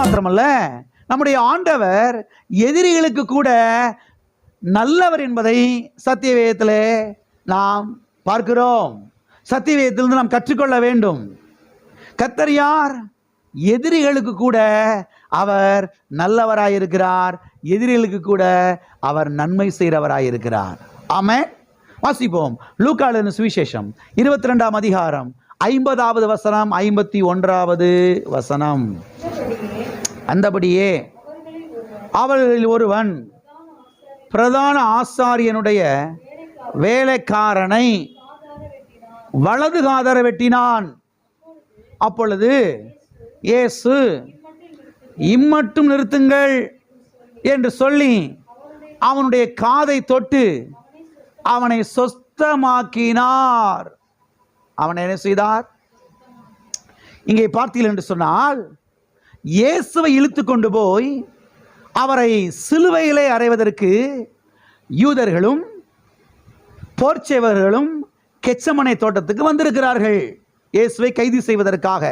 மாத்திரமல்ல, நம்முடைய ஆண்டவர் எதிரிகளுக்கு கூட நல்லவர் என்பதை சத்தியவேதத்திலே நாம் பார்க்கிறோம். சத்தியவேதத்திலிருந்து நாம் கற்றுக்கொள்ள வேண்டும். கர்த்தர் யார்? எதிரிகளுக்கு கூட அவர் நல்லவராயிருக்கிறார். எதிரிகளுக்கு கூட அவர் நன்மை செய்கிறவராயிருக்கிறார். ஆமென். வாசிப்போம். லூக்கா எழுதின சுவிசேஷம் 22ஆம் அதிகாரம் 50வது வசனம் 51வது வசனம். அந்தபடியே அவர்களில் ஒருவன் பிரதான ஆசாரியனுடைய வேலைக்காரனை வலது காதர வெட்டினான். அப்பொழுது இயேசு இம்மட்டும் நிறுத்துங்கள் என்று சொல்லி அவனுடைய காதை தொட்டு அவனை சொஸ்தமாக்கினார். அவனை என்ன செய்தார்? இங்கே பார்த்தீர்கள் என்று சொன்னால், இயேசுவை இழுத்து கொண்டு போய் அவரை சிலுவையிலே அறைவதற்கு யூதர்களும் போர்ச்சேவர்களும் கெச்சமனை தோட்டத்துக்கு வந்திருக்கிறார்கள். இயேசுவை கைது செய்வதற்காக,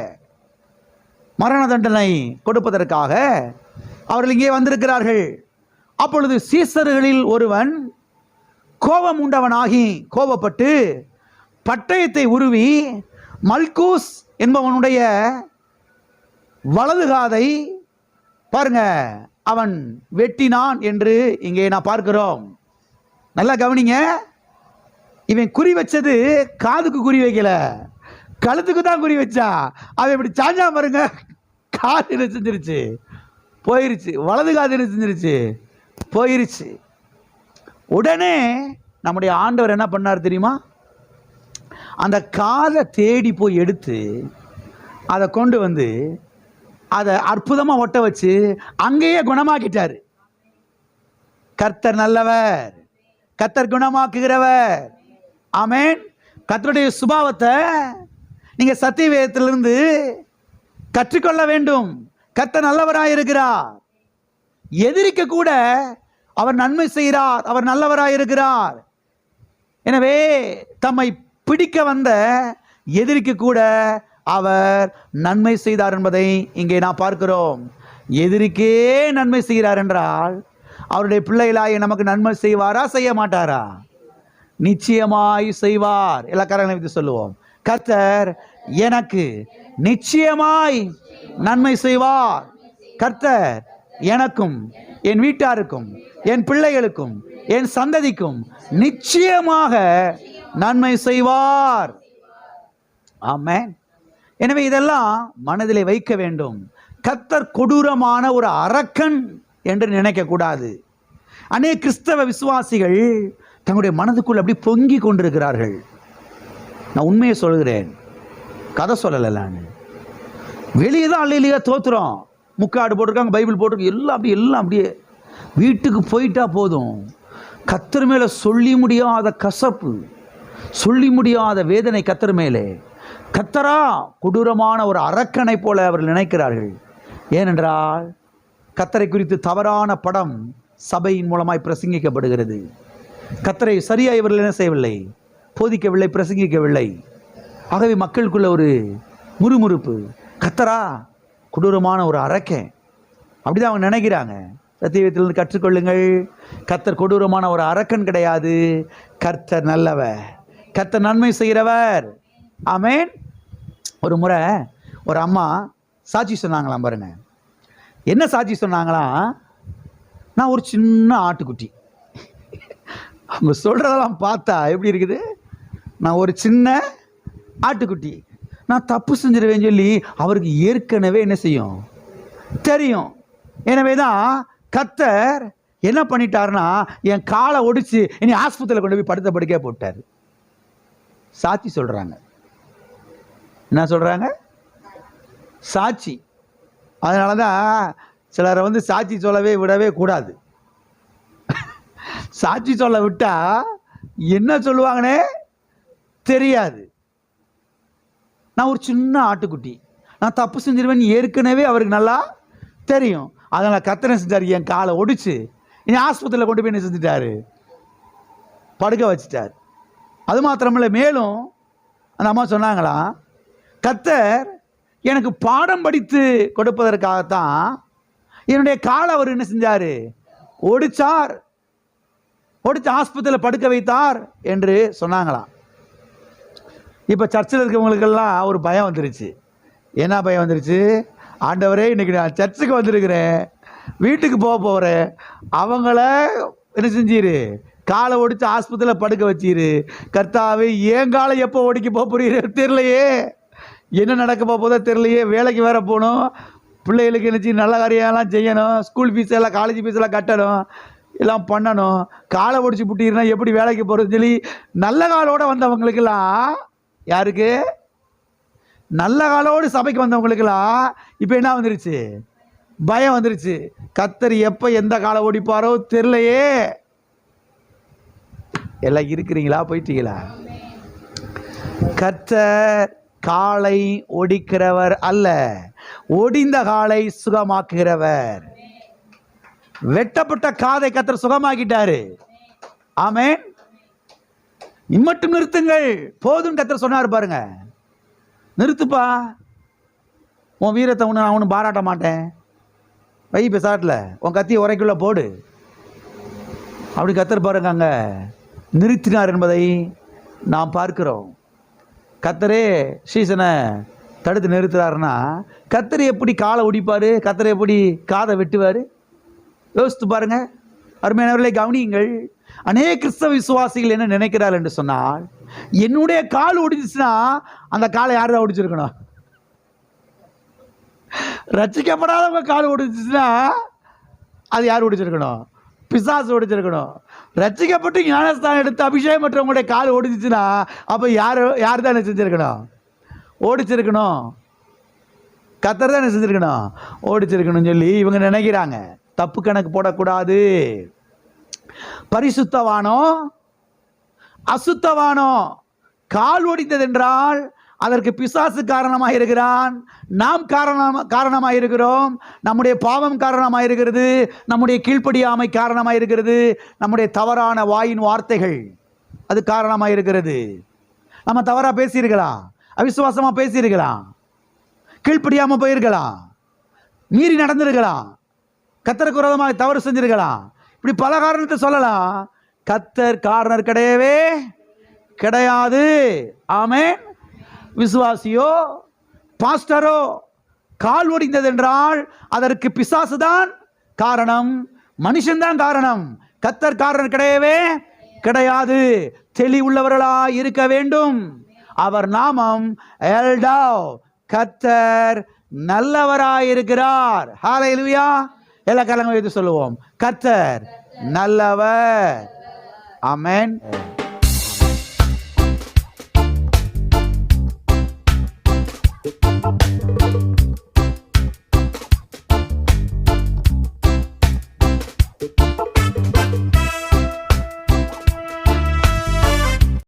மரண தண்டனை கொடுப்பதற்காக அவர்கள் இங்கே வந்திருக்கிறார்கள். அப்பொழுது சீசர்களில் ஒருவன் கோபம் உண்டவனாகி கோபப்பட்டு பட்டயத்தை உருவி மல்கூஸ் என்பவனுடைய வலது காதை பாருங்க அவன் வெட்டினான் என்று இங்கே நான் பார்க்கிறோம். நல்லா கவனிங்க. இவன் குறி வச்சது காதுக்கு குறி வைக்கல, கழுத்துக்கு தான் குறி வச்சா. அவன் இப்படி சாஞ்சா பாருங்க, காது என்ன செஞ்சிருச்சு? போயிருச்சு. வலது காது என்ன செஞ்சிருச்சு? போயிருச்சு. உடனே நம்முடைய ஆண்டவர் என்ன பண்ணார் தெரியுமா? அந்த காதை தேடி போய் எடுத்து அதை கொண்டு வந்து அதை அற்புதமாக ஒட்ட வச்சு அங்கேயே குணமாக்கிட்டார். கர்த்தர் நல்லவர், கர்த்தர் குணமாக்குகிறவர். ஆமென். கர்த்தருடைய சுபாவத்தை நீங்கள் சத்தியவேதத்திலிருந்து கற்றுக்கொள்ள வேண்டும். கர்த்தர் நல்லவராயிருக்கிறார். எதிரிக்க கூட அவர் நன்மை செய்கிறார், அவர் நல்லவராயிருக்கிறார். எனவே தம்மை பிடிக்க வந்த எதிரிக்கு கூட அவர் நன்மை செய்தார் என்பதை இங்கே நான் பார்க்கிறோம். எதிரிக்கே நன்மை செய்கிறார் என்றால் அவருடைய பிள்ளைகளாய் நமக்கு நன்மை செய்வாரா, செய்ய மாட்டாரா? நிச்சயமாய் செய்வார். எல்லா காரணங்களை வைத்து சொல்லுவோம். கர்த்தர் எனக்கு நிச்சயமாய் நன்மை செய்வார். கர்த்தர் எனக்கும் என் வீட்டாருக்கும் என் பிள்ளைகளுக்கும் என் சந்ததிக்கும் நிச்சயமாக நன்மை செய்வார். ஆமென். எனவே இதெல்லாம் மனதிலே வைக்க வேண்டும். கர்த்தர் கொடூரமான ஒரு அரக்கன் என்று நினைக்கக்கூடாது. அநேக கிறிஸ்தவ விசுவாசிகள் தங்களுடைய மனதுக்குள் அப்படி பொங்கி கொண்டிருக்கிறார்கள். நான் உண்மையை சொல்கிறேன், கதை சொல்லலை. நான் வெளியே தான் அல்லையிலேயே தோத்துறோம். முக்காடு போட்டிருக்காங்க, பைபிள் போட்டிருக்காங்க, எல்லாம் அப்படியே வீட்டுக்கு போயிட்டா போதும். கர்த்தர் மேலே சொல்லி முடியாத கசப்பு, சொல்லி முடியாத வேதனை கர்த்தர் மேலே. கர்த்தரா கொடூரமான ஒரு அரக்கனை போல அவர்கள் நினைக்கிறார்கள். ஏனென்றால் கர்த்தரை குறித்து தவறான படம் சபையின் மூலமாய் பிரசங்கிக்கப்படுகிறது. கர்த்தரை சரியாக இவர்கள் என்ன செய்யவில்லை, போதிக்கவில்லை, பிரசங்கிக்கவில்லை. ஆகவே மக்களுக்குள்ள ஒரு முறுமுறுப்பு. கர்த்தரா கொடூரமான ஒரு அரக்கன், அப்படிதான் அவங்க நினைக்கிறாங்க. சத்தியவேதத்திலிருந்து கற்றுக்கொள்ளுங்கள். கர்த்தர் கொடூரமான ஒரு அரக்கன் கிடையாது. கர்த்தர் நல்லவர், கர்த்தர் நன்மை செய்கிறவர். ஆமென். ஒரு முறை ஒரு அம்மா சாட்சி சொன்னாங்களாம். பாருங்க என்ன சாட்சி சொன்னாங்களாம். நான் ஒரு சின்ன ஆட்டுக்குட்டி. அவங்க சொல்கிறதெல்லாம் பார்த்தா எப்படி இருக்குது? நான் ஒரு சின்ன ஆட்டுக்குட்டி, நான் தப்பு செஞ்சிருவேன்னு சொல்லி அவருக்கு ஏற்கனவே என்ன செய்யும், தெரியும். எனவே தான் கர்த்தர் என்ன பண்ணிட்டாருன்னா என் காலை ஒடிச்சு இனி ஆஸ்பத்திரியில் கொண்டு போய் படுத்த படுக்கையாக போட்டார். சாட்சி சொல்கிறாங்க. என்ன சொல்கிறாங்க? சாட்சி. அதனால தான் சிலரை வந்து சாட்சி சொல்லவே விடவே கூடாது. சாட்சி சொல்ல விட்டா என்ன சொல்லுவாங்கன்னே தெரியாது. நான் ஒரு சின்ன ஆட்டுக்குட்டி, நான் தப்பு செஞ்சிருவேன் ஏற்கனவே அவருக்கு நல்லா தெரியும். அதனால் கர்த்தர் செஞ்சார், என் காலை ஒடிச்சு இனி ஆஸ்பத்திரியில் கொண்டு போய் என்ன செஞ்சுட்டாரு, படுக்க வச்சுட்டார். அது மாத்திரமில்லை, மேலும் அந்த அம்மா சொன்னாங்களாம், கர்த்தர் எனக்கு பாடம் படித்து கொடுப்பதற்காகத்தான் என்னுடைய காலை அவர் என்ன செஞ்சாரு? ஒடிச்சார், ஒடிச்சு ஆஸ்பத்திரியில் படுக்க வைத்தார் என்று சொன்னாங்களாம். இப்போ சர்ச்சில் இருக்கவங்களுக்கெல்லாம் ஒரு பயம் வந்துருச்சு. என்ன பயம் வந்துருச்சு? ஆண்டவரே, இன்னைக்கு நான் சர்ச்சுக்கு வந்திருக்கிறேன், வீட்டுக்கு போக போகிறேன், அவங்கள என்ன செஞ்சிரு? காலை ஒடிச்சு ஆஸ்பத்திரியில் படுக்க வச்சிரு. கர்த்தாவே, ஏன் காலை எப்போ ஒடிக்க போகிறீரு தெரியலையே, என்ன நடக்க போதோ தெரியலையே, வேலைக்கு வேற போகணும், பிள்ளைகளுக்கு என்ன நல்ல காரியம்லாம் செய்யணும், ஸ்கூல் ஃபீஸ் எல்லாம் காலேஜ் ஃபீஸ் எல்லாம் கட்டணும், எல்லாம் பண்ணணும். காலை ஒடிச்சு புட்டிருந்தா எப்படி வேலைக்கு போகிறது சொல்லி நல்ல காலோடு வந்தவங்களுக்கெல்லாம், யாருக்கு? நல்ல காலோடு சபைக்கு வந்தவங்களுக்கெல்லாம் இப்போ என்ன வந்துருச்சு? பயம் வந்துருச்சு. கர்த்தர் எப்போ எந்த காலை ஒடிப்பாரோ தெரியலையே. எல்லாம் இருக்கிறீங்களா? போயிட்டீங்களா? கர்த்தர் காலை ஒடிக்கிறவர் அல்ல, ஒடிந்த காலை சுகமாக்குகிறவர். வெட்டப்பட்ட காதை கர்த்தர் சுகமாக்கிட்டாரு. ஆமென். இம்மட்டும் நிறுத்துங்கள் போதும் கர்த்தர் சொன்னார் பாருங்க. நிறுத்துப்பா, உன் வீரத்தை நான் ஒன்றும் பாராட்ட மாட்டேன், வை பெசாட்டில் உன் கத்தியை உரைக்குள்ள போடு, அப்படி கர்த்தர் பாருங்க அங்கே நிறுத்தினார் என்பதை நாம் பார்க்கிறோம். கர்த்தரே சீசனை தடுத்து நிறுத்துறாருன்னா கர்த்தர் எப்படி காலை ஒடிப்பார்? கர்த்தர் எப்படி காதை வெட்டுவார்? யோசித்து பாருங்க. அருமையானவர்களை கவனியுங்கள். அநேக கிறிஸ்தவ விசுவாசிகள் என்ன நினைக்கிறார்கள் என்று சொன்னால், என்னுடைய கால் ஒடிச்சுன்னா அந்த காலை யார் தான் ஒடிச்சிருக்கணும்? ரட்சிக்கப்படாதவங்க கால் ஒடிச்சுன்னா அது யார் ஒடிச்சிருக்கணும்? பிசாசு ஒடிச்சிருக்கணும். ரட்சிக்கப்பட்டு ஞானஸ்தானம் எடுத்து அபிஷேகம் மற்றவங்களுடைய கால் ஒடிச்சுன்னா அப்போ யார் தான் என்ன செஞ்சிருக்கணும்? ஓடிச்சிருக்கணும். கர்த்தர் தான் என்ன செஞ்சிருக்கணும்? ஓடிச்சிருக்கணும் சொல்லி இவங்க நினைக்கிறாங்க. தப்பு கணக்கு போடக்கூடாது. பரிசுத்தவானோ அசுத்தவானோ கால் ஒடித்தது என்றால் அதற்கு பிசாசு காரணமாக இருக்கிறான், நாம் காரணமாக இருக்கிறோம், நம்முடைய பாவம் காரணமாக இருக்கிறது, நம்முடைய கீழ்ப்படியாமை காரணமாக இருக்கிறது, நம்முடைய தவறான வாயின் வார்த்தைகள் அது காரணமாக இருக்கிறது. நம்ம தவறாக பேசியிருக்கலாம், அவிசுவாசமாக பேசியிருக்கலாம், கீழ்ப்படியாமல் போயிருக்கலாம், மீறி நடந்திருக்கலாம், கர்த்தருக்கு விரோதமாக தவறு செஞ்சிருக்கலாம், இப்படி பல காரணத்தை சொல்லலாம். கர்த்தர் காரணர் கிடையவே கிடையாது. ஆமென். விசுவாசியோ பாஸ்டரோ கால் ஒடிந்தது என்றால் அதற்கு பிசாசு தான் காரணம், மனுஷன்தான் காரணம். கர்த்தர் காரணர் கிடையவே கிடையாது. தெளிவுள்ளவர்களாய் இருக்க வேண்டும். அவர் நாமம் எல்டாவ், கர்த்தர் நல்லவராய் இருக்கிறார். ஹல்லேலூயா. எல்லா காலங்களும் சொல்லுவோம், கர்த்தர் நல்லவர். ஆமென்.